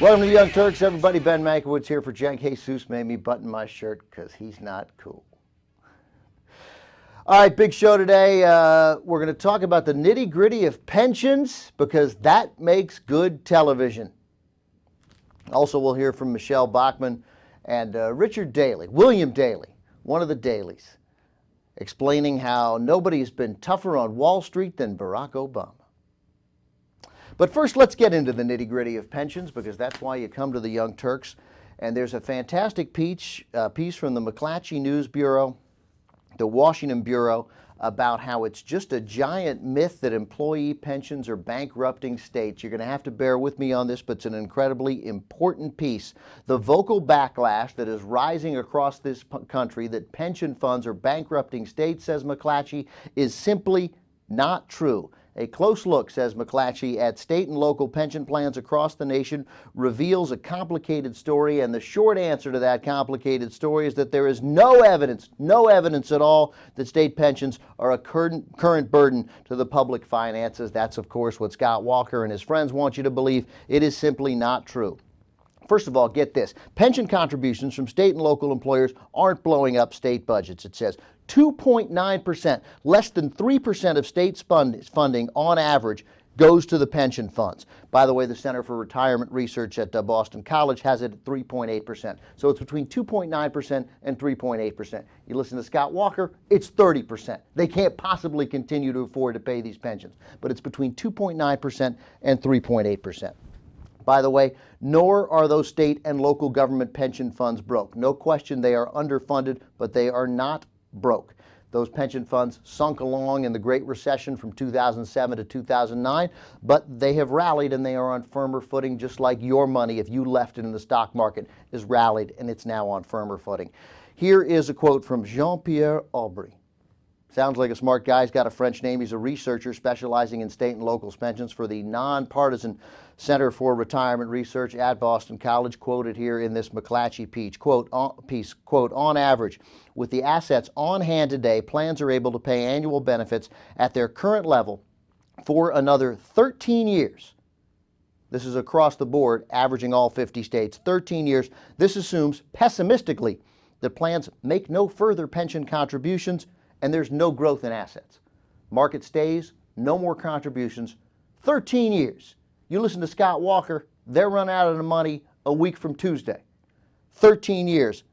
Welcome to Young Turks, everybody. Ben Mankiewicz here for Cenk. Jesus made me button my shirt because he's not cool. All right, big show today. We're going to talk about the nitty-gritty of pensions because that makes good television. Also, we'll hear from Michelle Bachmann and Richard Daley, William Daley, one of the Daleys, explaining how nobody's been tougher on Wall Street than Barack Obama. But first, let's get into the nitty-gritty of pensions because that's why you come to the Young Turks. And there's a fantastic piece from the McClatchy News Bureau, the Washington Bureau, about how it's just a giant myth that employee pensions are bankrupting states. You're going to have to bear with me on this, but it's an incredibly important piece. The vocal backlash that is rising across this country that pension funds are bankrupting states, says McClatchy, is simply not true. A close look, says McClatchy, at state and local pension plans across the nation reveals a complicated story, and the short answer to that complicated story is that there is no evidence at all that state pensions are a current burden to the public finances. That's, of course, what Scott Walker and his friends want you to believe. It is simply not true. First of all, get this. Pension contributions from state and local employers aren't blowing up state budgets, it says. 2.9%, less than 3% of states' funding on average goes to the pension funds. By the way, the Center for Retirement Research at Boston College has it at 3.8%. So it's between 2.9% and 3.8%. You listen to Scott Walker, it's 30%. They can't possibly continue to afford to pay these pensions. But it's between 2.9% and 3.8%. By the way, nor are those state and local government pension funds broke. No question they are underfunded, but they are not broke. Those pension funds sunk along in the Great Recession from 2007 to 2009, but they have rallied and they are on firmer footing, just like your money, if you left it in the stock market, is rallied and it's now on firmer footing. Here is a quote from Jean-Pierre Aubry. Sounds like a smart guy. He's got a French name. He's a researcher specializing in state and local pensions for the nonpartisan Center for Retirement Research at Boston College, quoted here in this McClatchy piece. Quote, on average, with the assets on hand today, plans are able to pay annual benefits at their current level for another 13 years. This is across the board, averaging all 50 states, 13 years. This assumes, pessimistically, that plans make no further pension contributions and there's no growth in assets. Market stays, no more contributions, 13 years. You listen to Scott Walker, they're run out of the money a week from Tuesday. 13 years,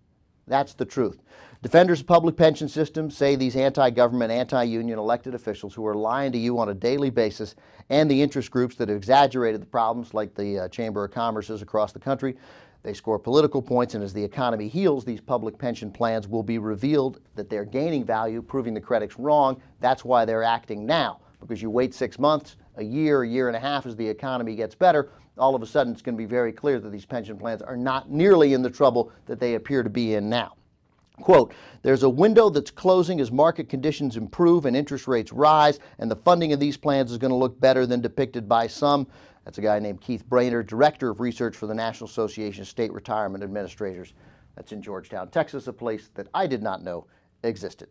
that's the truth. Defenders of public pension systems say these anti-government, anti-union elected officials who are lying to you on a daily basis, and the interest groups that have exaggerated the problems like the Chamber of Commerce's across the country, they score political points, and as the economy heals, these public pension plans will be revealed that they're gaining value, proving the critics wrong. That's why they're acting now, because you wait 6 months, a year and a half as the economy gets better, all of a sudden it's going to be very clear that these pension plans are not nearly in the trouble that they appear to be in now. Quote, there's a window that's closing as market conditions improve and interest rates rise, and the funding of these plans is going to look better than depicted by some. That's a guy named Keith Brainerd, Director of Research for the National Association of State Retirement Administrators. That's in Georgetown, Texas, a place that I did not know existed.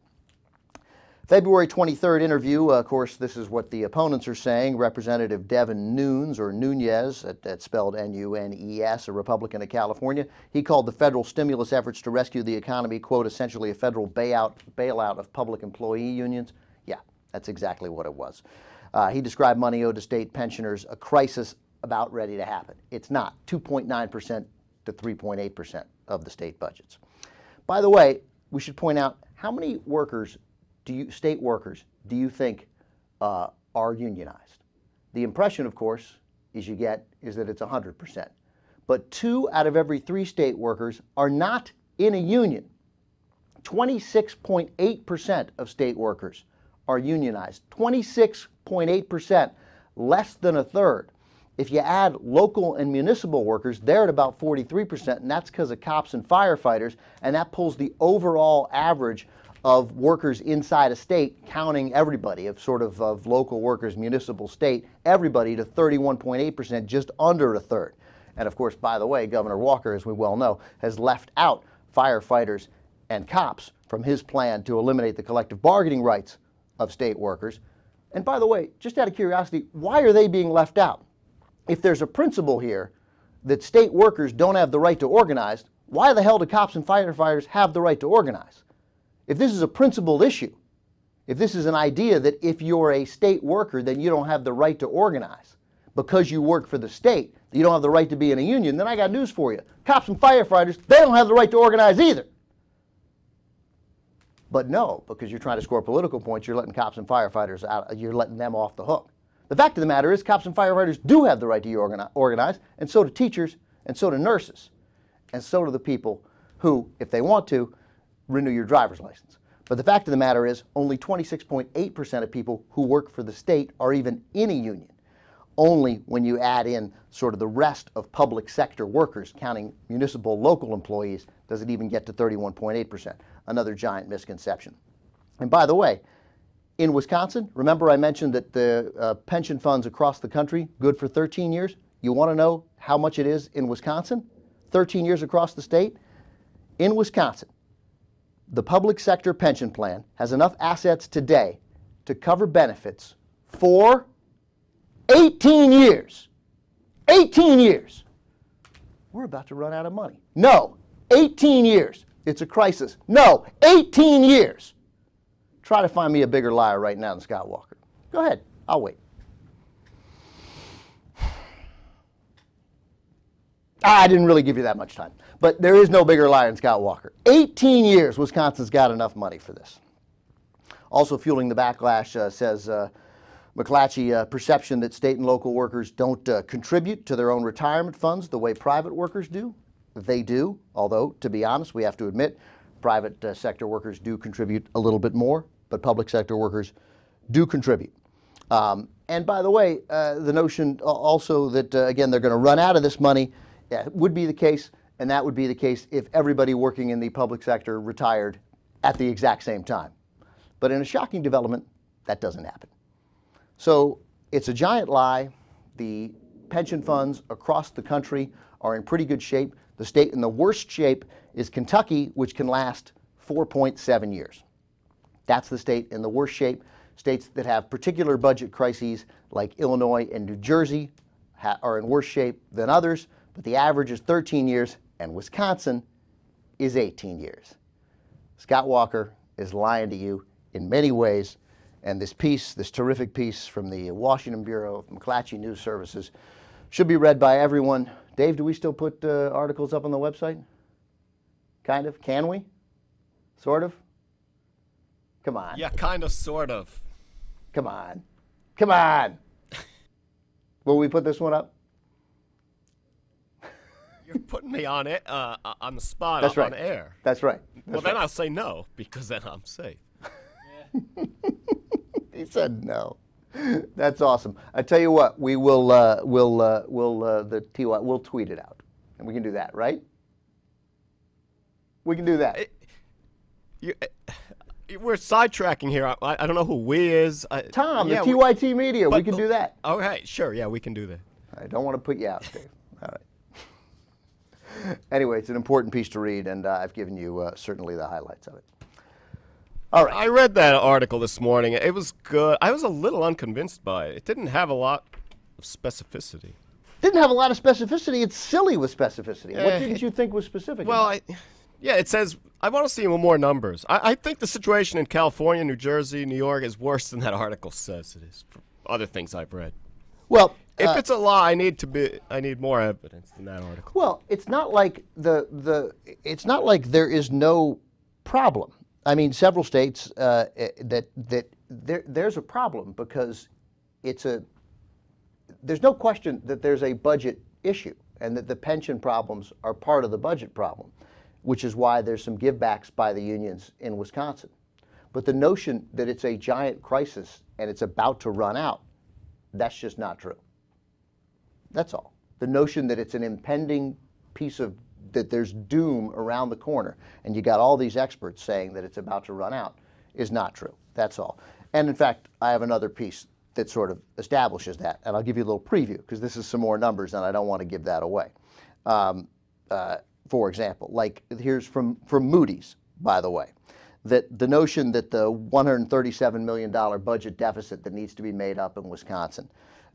February 23rd interview, of course, this is what the opponents are saying. Representative Devin Nunes, or Nunez, that's spelled N-U-N-E-S, a Republican of California. He called the federal stimulus efforts to rescue the economy, quote, essentially a federal bailout of public employee unions. Yeah, that's exactly what it was. He described money owed to state pensioners, a crisis about ready to happen. It's not. 2.9% to 3.8% of the state budgets. By the way, we should point out, how many state workers do you think are unionized? The impression, of course, is that it's 100%. But 2 out of every 3 state workers are not in a union. 26.8% of state workers are unionized. 26.8%, less than a third. If you add local and municipal workers, they're at about 43%, and that's because of cops and firefighters, and that pulls the overall average of workers inside a state, counting everybody, of local workers, municipal, state, everybody to 31.8%, just under a third. And of course, by the way, Governor Walker, as we well know, has left out firefighters and cops from his plan to eliminate the collective bargaining rights of state workers. And by the way, just out of curiosity, why are they being left out? If there's a principle here, that state workers don't have the right to organize, why the hell do cops and firefighters have the right to organize? If this is a principled issue, if this is an idea that if you're a state worker, then you don't have the right to organize because you work for the state, you don't have the right to be in a union, then I got news for you. Cops and firefighters, they don't have the right to organize either. But no, because you're trying to score political points, you're letting cops and firefighters out, you're letting them off the hook. The fact of the matter is cops and firefighters do have the right to organize, and so do teachers, and so do nurses, and so do the people who, if they want to, renew your driver's license. But the fact of the matter is only 26.8% of people who work for the state are even in a union. Only when you add in sort of the rest of public sector workers, counting municipal local employees, does it even get to 31.8%. Another giant misconception. And by the way, in Wisconsin, remember I mentioned that the pension funds across the country, good for 13 years? You want to know how much it is in Wisconsin? 13 years across the state? In Wisconsin, the public sector pension plan has enough assets today to cover benefits for 18 years. 18 years. We're about to run out of money. No, 18 years. It's a crisis. No, 18 years. Try to find me a bigger liar right now than Scott Walker. Go ahead. I'll wait. I didn't really give you that much time. But there is no bigger liar than Scott Walker. 18 years Wisconsin's got enough money for this. Also fueling the backlash, says McClatchy, perception that state and local workers don't contribute to their own retirement funds the way private workers do. They do, although, to be honest, we have to admit, private sector workers do contribute a little bit more, but public sector workers do contribute. And by the way, the notion also that, again, they're going to run out of this money would be the case, and that would be the case if everybody working in the public sector retired at the exact same time. But in a shocking development, that doesn't happen. So it's a giant lie. The pension funds across the country are in pretty good shape. The state in the worst shape is Kentucky, which can last 4.7 years. That's the state in the worst shape. States that have particular budget crises like Illinois and New Jersey are in worse shape than others, but the average is 13 years, and Wisconsin is 18 years. Scott Walker is lying to you in many ways, and this piece, this terrific piece from the Washington Bureau of McClatchy News Services, should be read by everyone. Dave, do we still put articles up on the website? Kind of? Can we? Sort of? Come on. Yeah, kind of, sort of. Come on. Come on. Will we put this one up? You're putting me on it, on the spot, That's right. on air. That's right. Well, then I'll say no, because then I'm safe. He said no. That's awesome. I tell you what, we will the TYT, we'll tweet it out, and we can do that, right? We can do that. We're sidetracking here. I don't know who we is. Tom, yeah, the TYT Media. We can do that. Okay, sure. Yeah, we can do that. I don't want to put you out, Dave. All right. Anyway, it's an important piece to read, and I've given you certainly the highlights of it. All right. I read that article this morning. It was good. I was a little unconvinced by it. It didn't have a lot of specificity. Didn't have a lot of specificity. It's silly with specificity. What didn't you think was specific? Well, it says, I want to see more numbers. I think the situation in California, New Jersey, New York is worse than that article says it is for other things I've read. Well, if it's a lie, I need more evidence than that article. Well, it's not like it's not like there is no problem. I mean, several states there's a problem because there's no question that there's a budget issue and that the pension problems are part of the budget problem, which is why there's some givebacks by the unions in Wisconsin. But the notion that it's a giant crisis and it's about to run out, that's just not true. That's all. The notion that it's an impending piece of, that there's doom around the corner and you got all these experts saying that it's about to run out is not true. That's all. And in fact, I have another piece that sort of establishes that, and I'll give you a little preview because this is some more numbers and I don't want to give that away. For example, like here's from Moody's, by the way, that the notion that the $137 million budget deficit that needs to be made up in Wisconsin,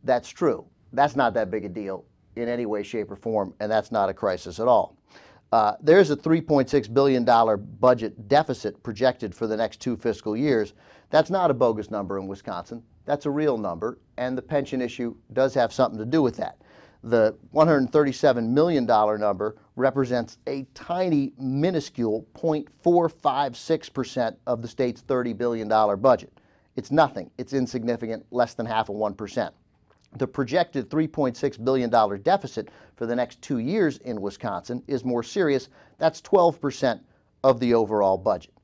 that's true. That's not that big a deal. in any way, shape, or form, and that's not a crisis at all. There's a $3.6 billion budget deficit projected for the next 2 fiscal years. That's not a bogus number in Wisconsin. That's a real number, and the pension issue does have something to do with that. The $137 million number represents a tiny, minuscule 0.456% of the state's $30 billion budget. It's nothing. It's insignificant, less than half of 1%. The projected $3.6 billion deficit for the next 2 years in Wisconsin is more serious. That's 12% of the overall budget.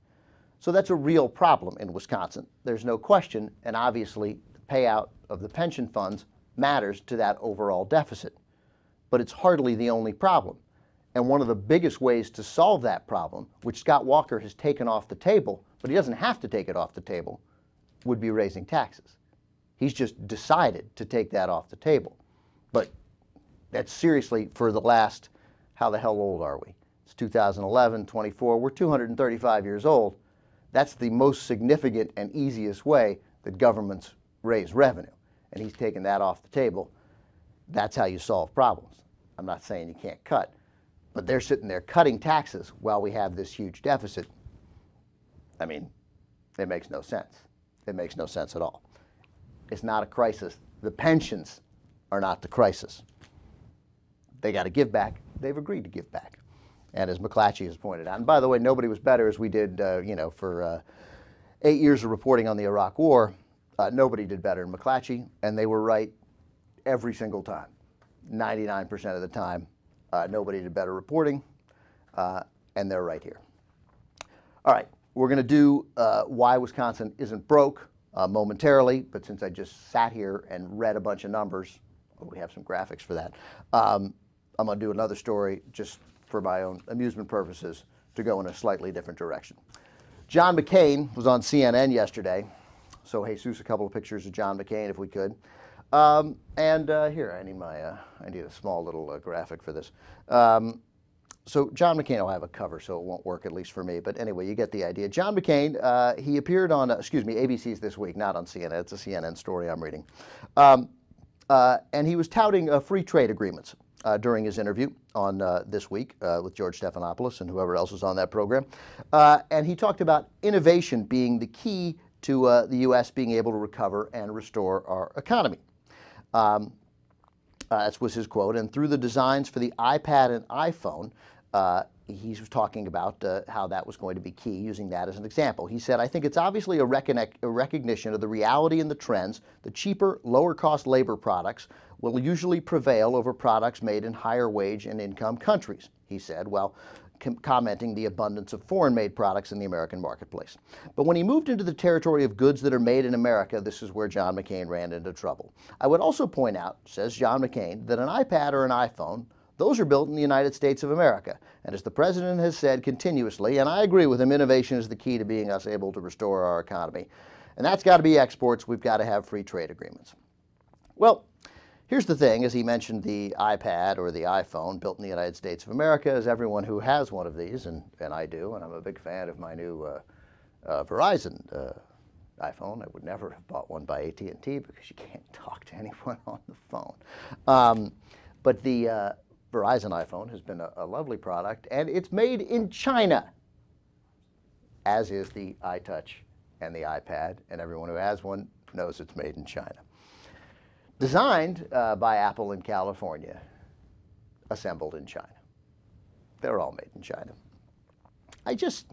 So that's a real problem in Wisconsin. There's no question, and obviously the payout of the pension funds matters to that overall deficit. But it's hardly the only problem. And one of the biggest ways to solve that problem, which Scott Walker has taken off the table, but he doesn't have to take it off the table, would be raising taxes. He's just decided to take that off the table. But that's seriously for the last, how the hell old are we? It's 2011, 24, we're 235 years old. That's the most significant and easiest way that governments raise revenue. And he's taken that off the table. That's how you solve problems. I'm not saying you can't cut, but they're sitting there cutting taxes while we have this huge deficit. I mean, it makes no sense. It makes no sense at all. It's not a crisis. The pensions are not the crisis. They got to give back. They've agreed to give back. And as McClatchy has pointed out, and by the way, nobody was better as we did, for 8 years of reporting on the Iraq War. Nobody did better than McClatchy, and they were right every single time. 99% of the time, nobody did better reporting, and they're right here. All right, we're going to do why Wisconsin isn't broke momentarily, but since I just sat here and read a bunch of numbers, we have some graphics for that, I'm going to do another story just for my own amusement purposes to go in a slightly different direction. John McCain was on CNN yesterday. So Jesus, a couple of pictures of John McCain if we could. Here, I need a small little graphic for this. So John McCain will have a cover, so it won't work, at least for me. But anyway, you get the idea. John McCain, he appeared on, ABC's This Week, not on CNN. It's a CNN story I'm reading. And he was touting free trade agreements during his interview on This Week with George Stephanopoulos and whoever else was on that program. And he talked about innovation being the key to the U.S. being able to recover and restore our economy. That was his quote. And through the designs for the iPad and iPhone, he was talking about how that was going to be key, using that as an example. He said, I think it's obviously a recognition of the reality and the trends. The cheaper, lower-cost labor products will usually prevail over products made in higher wage and income countries, he said, while commenting the abundance of foreign-made products in the American marketplace. But when he moved into the territory of goods that are made in America, this is where John McCain ran into trouble. I would also point out, says John McCain, that an iPad or an iPhone, those are built in the United States of America. And as the president has said continuously, and I agree with him, innovation is the key to being us able to restore our economy. And that's got to be exports. We've got to have free trade agreements. Well, here's the thing, as he mentioned the iPad or the iPhone built in the United States of America, as everyone who has one of these, and I do, and I'm a big fan of my new Verizon iPhone. I would never have bought one by AT&T because you can't talk to anyone on the phone. But the Verizon iPhone has been a lovely product, and it's made in China, as is the iTouch and the iPad, and everyone who has one knows it's made in China. Designed by Apple in California, assembled in China. They're all made in China. I just,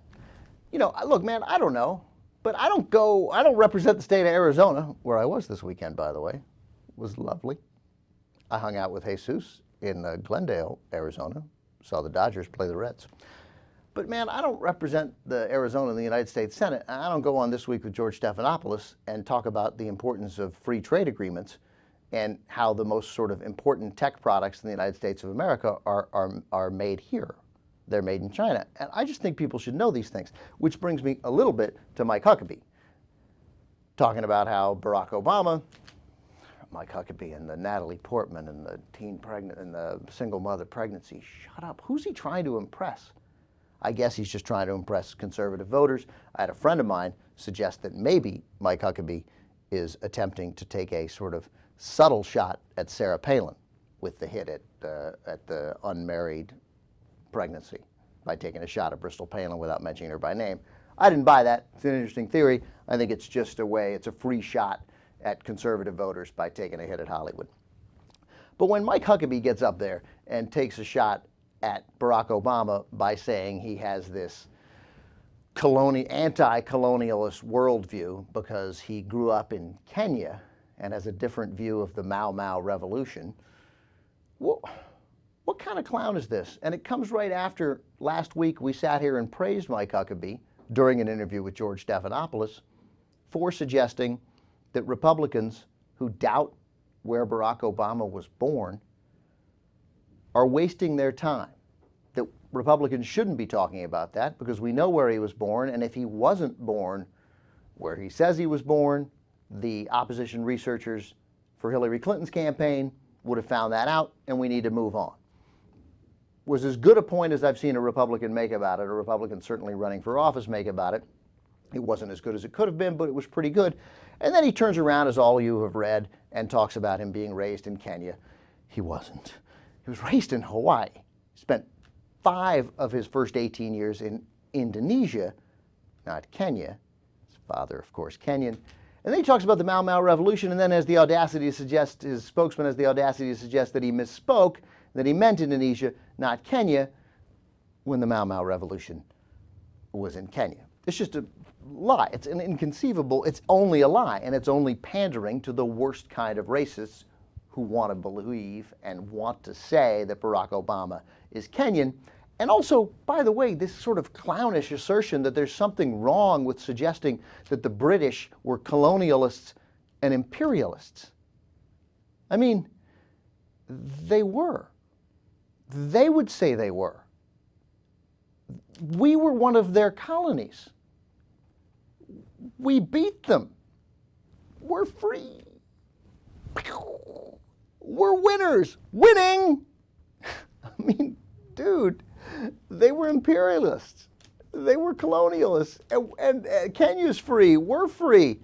look, man, I don't know, but I don't represent the state of Arizona, where I was this weekend, by the way. It was lovely. I hung out with Jesus in Glendale, Arizona, saw the Dodgers play the Reds. But man, I don't represent the Arizona in the United States Senate. I don't go on This Week with George Stephanopoulos and talk about the importance of free trade agreements and how the most sort of important tech products in the United States of America are made here. They're made in China. And I just think people should know these things, which brings me a little bit to Mike Huckabee, talking about how Barack Obama, Mike Huckabee and the Natalie Portman and the teen pregnant and the single mother pregnancy. Shut up. Who's he trying to impress? I guess he's just trying to impress conservative voters. I had a friend of mine suggest that maybe Mike Huckabee is attempting to take a sort of subtle shot at Sarah Palin, with the hit at the unmarried pregnancy by taking a shot at Bristol Palin without mentioning her by name. I didn't buy that. It's an interesting theory. I think it's just a way, it's a free shot at conservative voters by taking a hit at Hollywood. But when Mike Huckabee gets up there and takes a shot at Barack Obama by saying he has this anti-colonialist worldview because he grew up in Kenya and has a different view of the Mau Mau revolution, well, what kind of clown is this? And it comes right after last week we sat here and praised Mike Huckabee during an interview with George Stephanopoulos for suggesting that Republicans who doubt where Barack Obama was born are wasting their time. That Republicans shouldn't be talking about that because we know where he was born, and if he wasn't born where he says he was born, the opposition researchers for Hillary Clinton's campaign would have found that out, and we need to move on. Was as good a point as I've seen a Republican make about it, a Republican certainly running for office make about it. It wasn't as good as it could have been, but it was pretty good. And then he turns around, as all of you have read, and talks about him being raised in Kenya. He wasn't. He was raised in Hawaii. He spent 5 of his first 18 years in Indonesia, not Kenya. His father, of course, Kenyan. And then he talks about the Mau Mau revolution and then has the audacity to suggest, his spokesman has the audacity to suggest that he misspoke, that he meant Indonesia, not Kenya, when the Mau Mau revolution was in Kenya. It's just a lie. It's an inconceivable, it's only a lie, and it's only pandering to the worst kind of racists who want to believe and want to say that Barack Obama is Kenyan. And also, by the way, this sort of clownish assertion that there's something wrong with suggesting that the British were colonialists and imperialists. I mean, they were. They would say they were. We were one of their colonies. We beat them. We're free. We're winners. Winning! I mean, dude, they were imperialists. They were colonialists. And Kenya's free. We're free.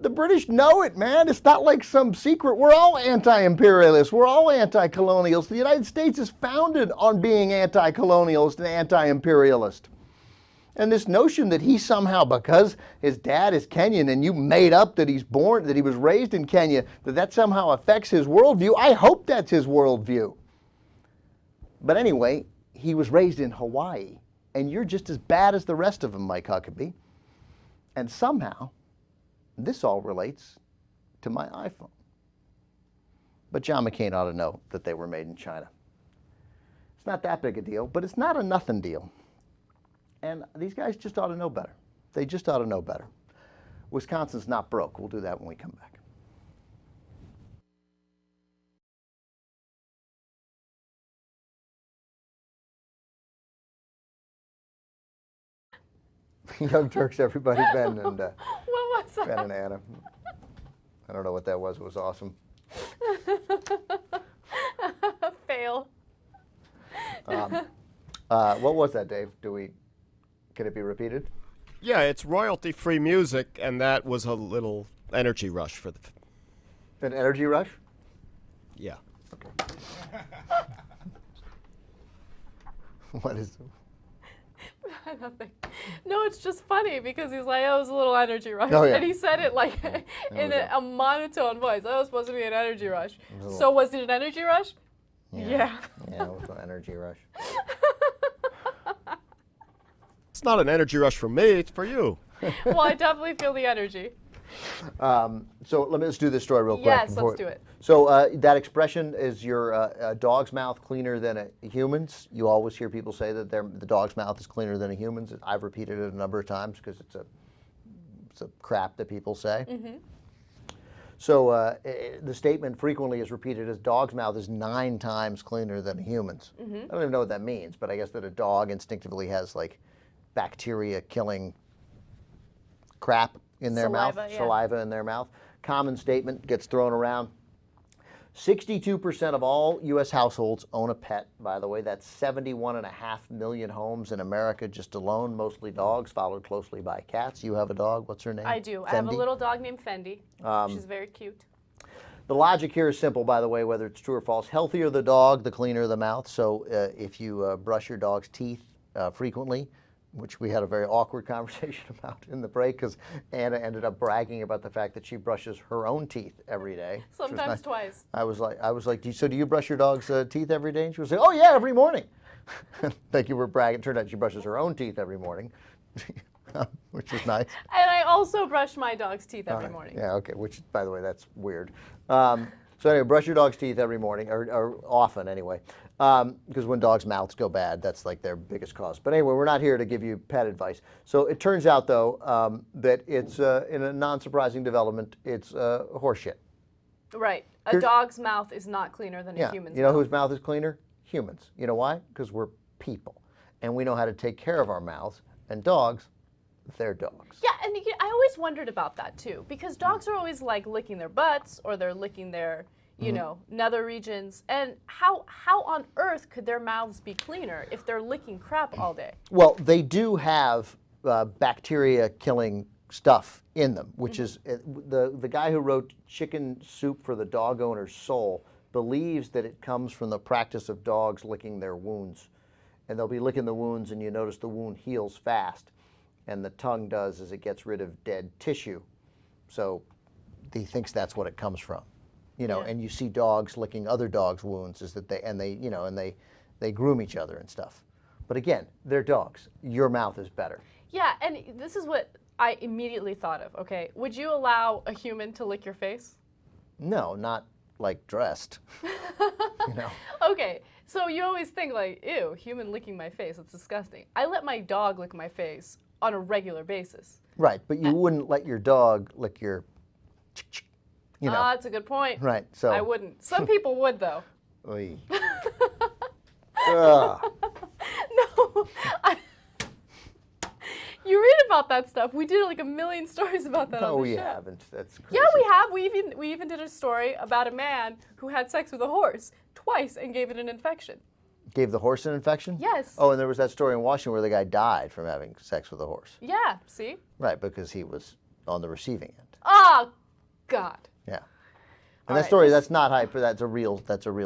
The British know it, man. It's not like some secret. We're all anti-imperialists. We're all anti-colonialists. The United States is founded on being anti-colonialist and anti-imperialist. And this notion that he somehow, because his dad is Kenyan and you made up that that he was raised in Kenya, that somehow affects his worldview, I hope that's his worldview. But anyway, he was raised in Hawaii, and you're just as bad as the rest of them, Mike Huckabee. And somehow, this all relates to my iPhone. But John McCain ought to know that they were made in China. It's not that big a deal, but it's not a nothing deal. And these guys just ought to know better. They just ought to know better. Wisconsin's not broke. We'll do that when we come back. Young Turks, everybody. Ben and what was that? Ben and Anna. I don't know what that was. It was awesome. Fail. What was that, Dave? Can it be repeated? Yeah, it's royalty-free music, and that was a little energy rush for the... An energy rush? Yeah. Okay. What is... Nothing. No, it's just funny because he's like, oh, it was a little energy rush. Oh, yeah. And he said it like in a monotone voice. Oh, it was supposed to be an energy rush. So was it an energy rush? Yeah. Yeah, it was an energy rush. It's not an energy rush for me, it's for you. Well, I definitely feel the energy. So let's do this story real quick. Yes, let's do it. So that expression is a dog's mouth cleaner than a human's. You always hear people say that the dog's mouth is cleaner than a human's. I've repeated it a number of times because it's a crap that people say. Mm-hmm. So the statement frequently is repeated as dog's mouth is 9 times cleaner than a human's. Mm-hmm. I don't even know what that means, but I guess that a dog instinctively has like bacteria killing crap in their mouth, saliva in their mouth. Common statement gets thrown around. 62% of all U.S. households own a pet, by the way. That's 71.5 million homes in America just alone, mostly dogs, followed closely by cats. You have a dog. What's her name? I do. Fendi? I have a little dog named Fendi. She's very cute. The logic here is simple, by the way, whether it's true or false. Healthier the dog, the cleaner the mouth. So if you brush your dog's teeth frequently, which we had a very awkward conversation about in the break because Anna ended up bragging about the fact that she brushes her own teeth every day. Sometimes nice. twice. I was like, so do you brush your dog's teeth every day? And she was like, oh yeah, every morning. Thank you for bragging. It turned out she brushes her own teeth every morning, which is nice. And I also brush my dog's teeth every morning. Yeah, okay, which, by the way, that's weird. So anyway, brush your dog's teeth every morning, or often anyway, because when dogs' mouths go bad, that's like their biggest cause. But anyway, we're not here to give you pet advice. So it turns out, though, that it's, in a non-surprising development, it's horseshit. Right. A dog's mouth is not cleaner than a human's mouth. You know whose mouth is cleaner? Humans. You know why? Because we're people. And we know how to take care of our mouths. And dogs, they're dogs. Yeah, and I always wondered about that, too. Because dogs are always, like, licking their butts or they're licking their, you know, nether regions. And how on earth could their mouths be cleaner if they're licking crap all day? Well, they do have bacteria-killing stuff in them, which is the guy who wrote Chicken Soup for the Dog Owner's Soul believes that it comes from the practice of dogs licking their wounds. And they'll be licking the wounds and you notice the wound heals fast. And the tongue does is it gets rid of dead tissue. So he thinks that's what it comes from. You know, and you see dogs licking other dogs' wounds is that they groom each other and stuff. But again, they're dogs. Your mouth is better. Yeah, and this is what I immediately thought of, okay? Would you allow a human to lick your face? No, not like dressed. You know. Okay, so you always think like, ew, human licking my face, it's disgusting. I let my dog lick my face on a regular basis. Right, but you wouldn't let your dog lick your, you know. That's a good point. Right, so. I wouldn't. Some people would, though. Oy. No. You read about that stuff. We did like a million stories about that on the show. No, we haven't. That's crazy. Yeah, we have. We even did a story about a man who had sex with a horse twice and gave it an infection. Gave the horse an infection? Yes. Oh, and there was that story in Washington where the guy died from having sex with a horse. Yeah, see? Right, because he was on the receiving end. Oh, God. Yeah. And that story, that's not hype, but that's a real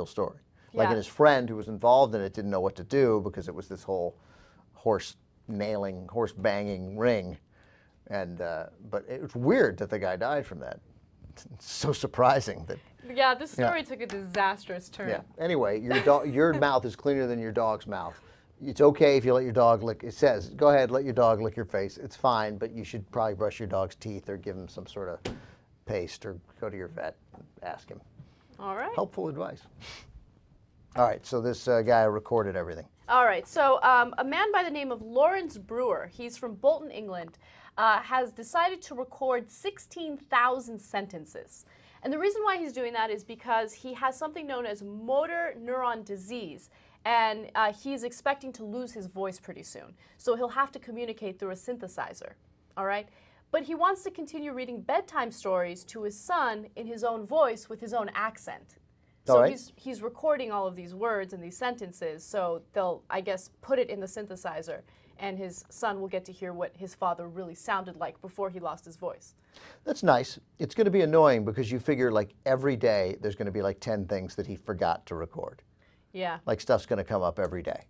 story. Like, and his friend who was involved in it didn't know what to do because it was this whole horse banging ring. And, but it was weird that the guy died from that. It's so surprising that. Yeah, this story took a disastrous turn. Yeah. Anyway, your mouth is cleaner than your dog's mouth. It's okay if you let your dog lick. It says, go ahead, let your dog lick your face. It's fine, but you should probably brush your dog's teeth or give him some sort of paste or go to your vet and ask him. All right. Helpful advice. All right, so this guy recorded everything. All right, so a man by the name of Lawrence Brewer, he's from Bolton, England, has decided to record 16,000 sentences. And the reason why he's doing that is because he has something known as motor neuron disease, and he's expecting to lose his voice pretty soon. So he'll have to communicate through a synthesizer, all right? But he wants to continue reading bedtime stories to his son in his own voice with his own accent. So he's recording all of these words and these sentences, so they'll, I guess, put it in the synthesizer, and his son will get to hear what his father really sounded like before he lost his voice. That's nice. It's going to be annoying because you figure like every day there's going to be like 10 things that he forgot to record. Yeah. Like stuff's going to come up every day.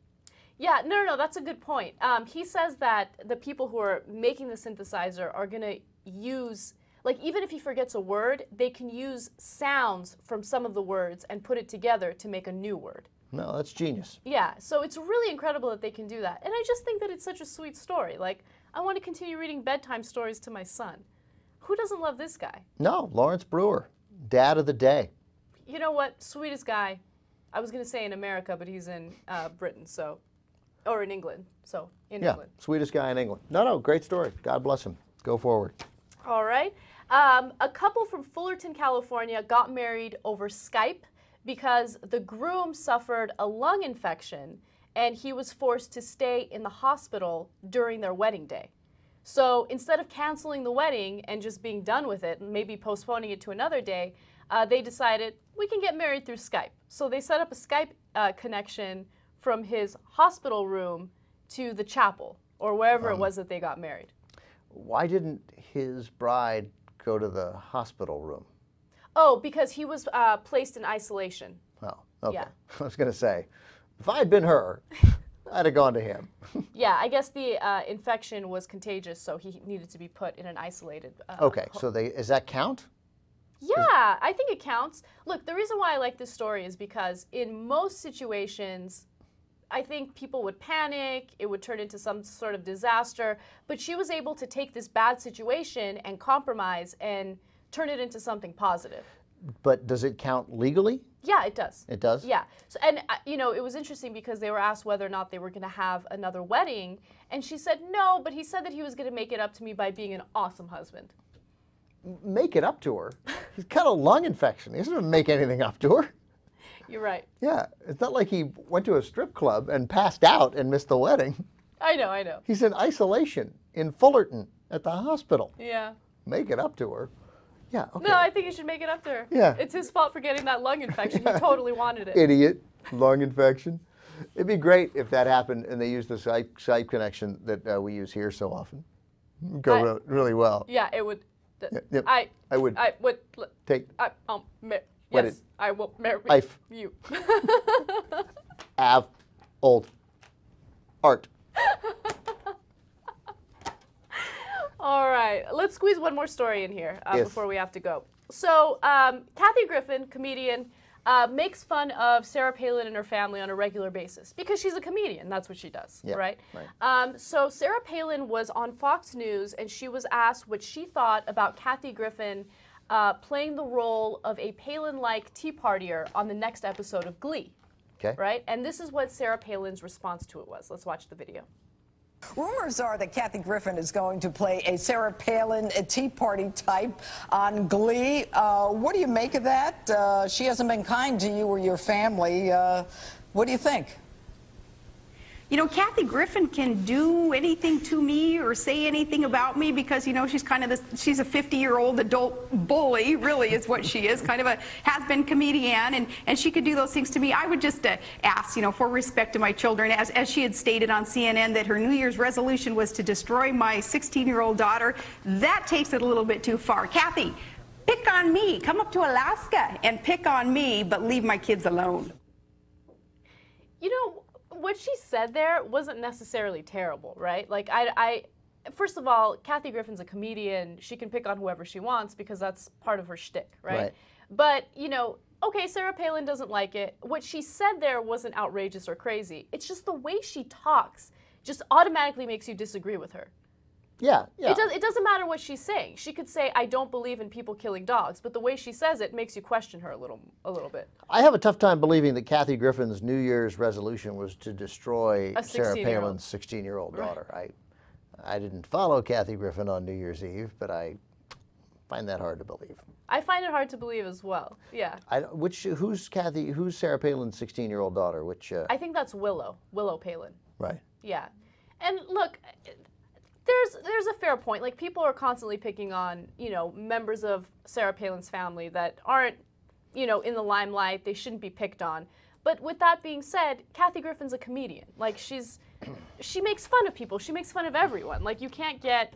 Yeah, no, that's a good point. He says that the people who are making the synthesizer are going to use, like even if he forgets a word, they can use sounds from some of the words and put it together to make a new word. No, that's genius. Yeah, so it's really incredible that they can do that. And I just think that it's such a sweet story. Like, I want to continue reading bedtime stories to my son. Who doesn't love this guy? No, Lawrence Brewer, dad of the day. You know what? Sweetest guy. I was going to say in America, but he's in Britain, so, or in England, so in England. Yeah, sweetest guy in England. No, great story. God bless him. Go forward. All right. A couple from Fullerton, California got married over Skype because the groom suffered a lung infection and he was forced to stay in the hospital during their wedding day. So instead of canceling the wedding and just being done with it and maybe postponing it to another day, they decided we can get married through Skype. So they set up a Skype connection from his hospital room to the chapel or wherever it was that they got married. Why didn't his bride go to the hospital room? Oh, because he was placed in isolation. Oh, okay. Yeah. I was going to say, if I'd been her, I'd have gone to him. Yeah, I guess the infection was contagious, so he needed to be put in an isolated. Okay, so does that count? Yeah, I think it counts. Look, the reason why I like this story is because in most situations, I think people would panic, it would turn into some sort of disaster, but she was able to take this bad situation and compromise and turn it into something positive. But does it count legally? Yeah, it does. It does? Yeah. So, and, you know, it was interesting because they were asked whether or not they were going to have another wedding, and she said no, but he said that he was going to make it up to me by being an awesome husband. Make it up to her? He's got a lung infection. He doesn't make anything up to her. You're right. Yeah, it's not like he went to a strip club and passed out and missed the wedding. I know, I know. He's in isolation in Fullerton at the hospital. Yeah. Make it up to her. Yeah, okay. No, I think you should make it up to her. Yeah. It's his fault for getting that lung infection. He totally wanted it. Idiot. Lung infection. It'd be great if that happened and they used the Skype connection that we use here so often. Go really well. Yeah, it would. Yep. I would take. Yes, I will marry you. Have old art. All right, let's squeeze one more story in here Yes. before we have to go. So, Kathy Griffin, comedian, makes fun of Sarah Palin and her family on a regular basis because she's a comedian. That's what she does, Yeah, right? right. So Sarah Palin was on Fox News, and she was asked what she thought about Kathy Griffin playing the role of a Palin-like Tea Partier on the next episode of Glee. Okay. Right? And this is what Sarah Palin's response to it was. Let's watch the video. Rumors are that Kathy Griffin is going to play a Sarah Palin Tea Party type on Glee. What do you make of that? She hasn't been kind to you or your family. What do you think? You know, Kathy Griffin can do anything to me or say anything about me because, you know, she's kind of she's a 50-year-old adult bully, really is what she is, kind of a has-been comedian, and she could do those things to me. I would just ask, you know, for respect to my children, as she had stated on CNN that her New Year's resolution was to destroy my 16-year-old daughter. That takes it a little bit too far. Kathy, pick on me. Come up to Alaska and pick on me, but leave my kids alone. You know, what she said there wasn't necessarily terrible, right? Like, first of all, Kathy Griffin's a comedian. She can pick on whoever she wants because that's part of her shtick, right? But, you know, okay, Sarah Palin doesn't like it. What she said there wasn't outrageous or crazy. It's just the way she talks just automatically makes you disagree with her. Yeah. It doesn't matter what she's saying. She could say, I don't believe in people killing dogs, but the way she says it makes you question her a little bit. I have a tough time believing that Kathy Griffin's New Year's resolution was to destroy Sarah Palin's 16-year-old daughter. I didn't follow Kathy Griffin on New Year's Eve, but I find that hard to believe. I find it hard to believe as well. Yeah. Who's Sarah Palin's 16-year-old daughter? I think that's Willow Palin. Right. Yeah. And look, there's a fair point. Like, people are constantly picking on, you know, members of Sarah Palin's family that aren't, you know, in the limelight. They shouldn't be picked on. But with that being said, Kathy Griffin's a comedian. Like, she makes fun of people. She makes fun of everyone. Like, you can't get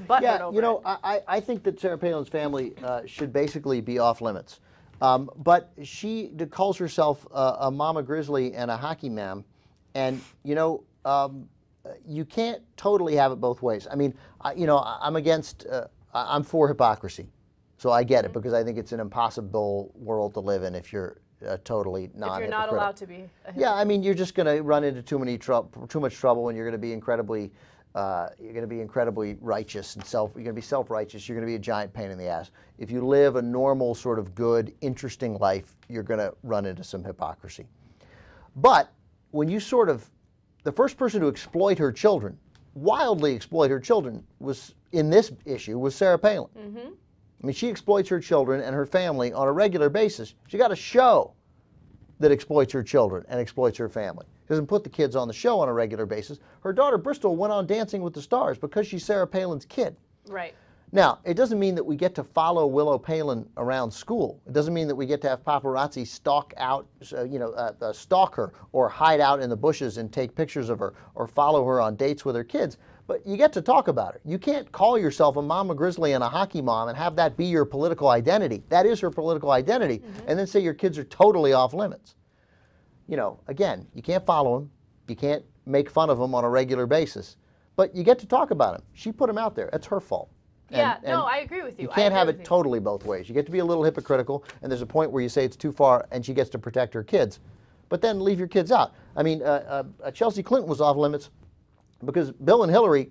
butthurt over you know, it. I think that Sarah Palin's family should basically be off limits. But she calls herself a mama grizzly and a hockey ma'am. And, you know, you can't totally have it both ways. I mean, I'm for hypocrisy. So I get it, because I think it's an impossible world to live in if you're totally non-hypocritical. If you're not allowed to be a Yeah, I mean, you're just going to run into too much trouble, and you're going to be incredibly righteous and you're going to be self-righteous. You're going to be a giant pain in the ass. If you live a normal, sort of good, interesting life, you're going to run into some hypocrisy. But when you the first person to exploit her children, wildly exploit her children, was Sarah Palin. Mm-hmm. I mean, she exploits her children and her family on a regular basis. She got a show that exploits her children and exploits her family. She doesn't put the kids on the show on a regular basis. Her daughter Bristol went on Dancing with the Stars because she's Sarah Palin's kid. Right. Now, it doesn't mean that we get to follow Willow Palin around school. It doesn't mean that we get to have paparazzi stalk her or hide out in the bushes and take pictures of her or follow her on dates with her kids. But you get to talk about her. You can't call yourself a mama grizzly and a hockey mom and have that be your political identity. That is her political identity. And then say your kids are totally off limits. You know, again, you can't follow them. You can't make fun of them on a regular basis. But you get to talk about them. She put them out there. It's her fault. Yeah, no, I agree with you. You can't have it totally both ways. You get to be a little hypocritical, and there's a point where you say it's too far, and she gets to protect her kids. But then leave your kids out. I mean, Chelsea Clinton was off limits because Bill and Hillary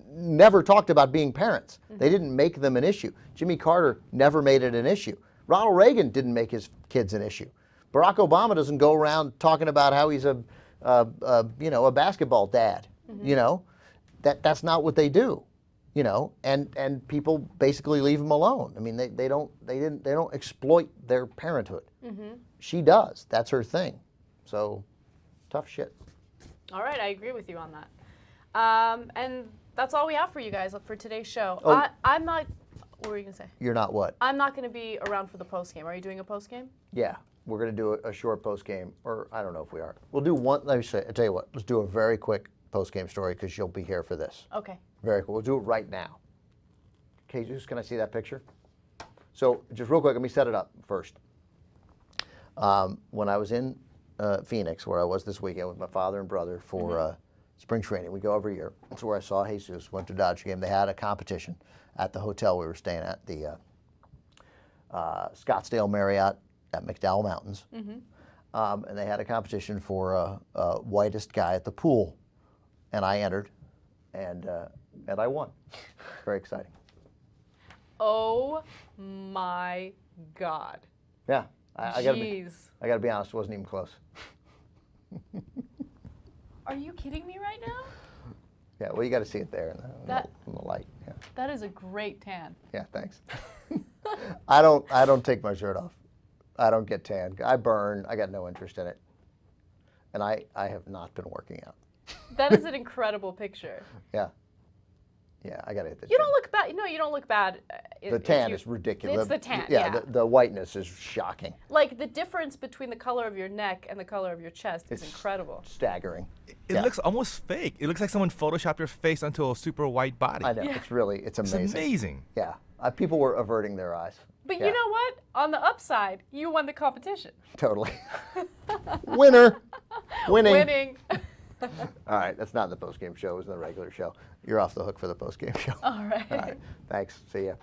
never talked about being parents. They didn't make them an issue. Jimmy Carter never made it an issue. Ronald Reagan didn't make his kids an issue. Barack Obama doesn't go around talking about how he's a basketball dad. You know, that's not what they do. You know, and people basically leave them alone. I mean, they don't exploit their parenthood. She does. That's her thing. So, tough shit. All right, I agree with you on that. And that's all we have for you guys for today's show. Oh, I'm not. What were you gonna say? You're not what? I'm not gonna be around for the post game. Are you doing a post game? Yeah, we're gonna do a short post game, or I don't know if we are. We'll do one. Let me say. I tell you what. Let's do a very quick post game story because you'll be here for this. Okay. Very cool. We'll do it right now. Okay, just can I see that picture? So just real quick, let me set it up first. When I was in Phoenix, where I was this weekend with my father and brother for spring training, we go every year. That's where I saw Jesus, went to Dodger game. They had a competition at the hotel we were staying at, the Scottsdale Marriott at McDowell Mountains. And they had a competition for whitest guy at the pool. And I entered, and I won. Very exciting. Oh my God. Yeah, I gotta be honest, it wasn't even close. Are you kidding me right now? Yeah, well, you got to see it there in the light. Yeah. That is a great tan. Yeah, thanks. I don't take my shirt off. I don't get tan. I burn. I got no interest in it, and I have not been working out. That is an incredible picture. Yeah. Yeah, I gotta hit the You don't look bad. No, you don't look bad. The tan is ridiculous. It's the tan, The whiteness is shocking. Like, the difference between the color of your neck and the color of your chest is incredible. Staggering. It looks almost fake. It looks like someone photoshopped your face onto a super white body. I know. Yeah. It's amazing. It's amazing. Yeah. People were averting their eyes. But you know what? On the upside, you won the competition. Totally. Winner. Winning. All right, that's not the post-game show. It was the regular show. You're off the hook for the post-game show. All right. All right. Thanks. See ya.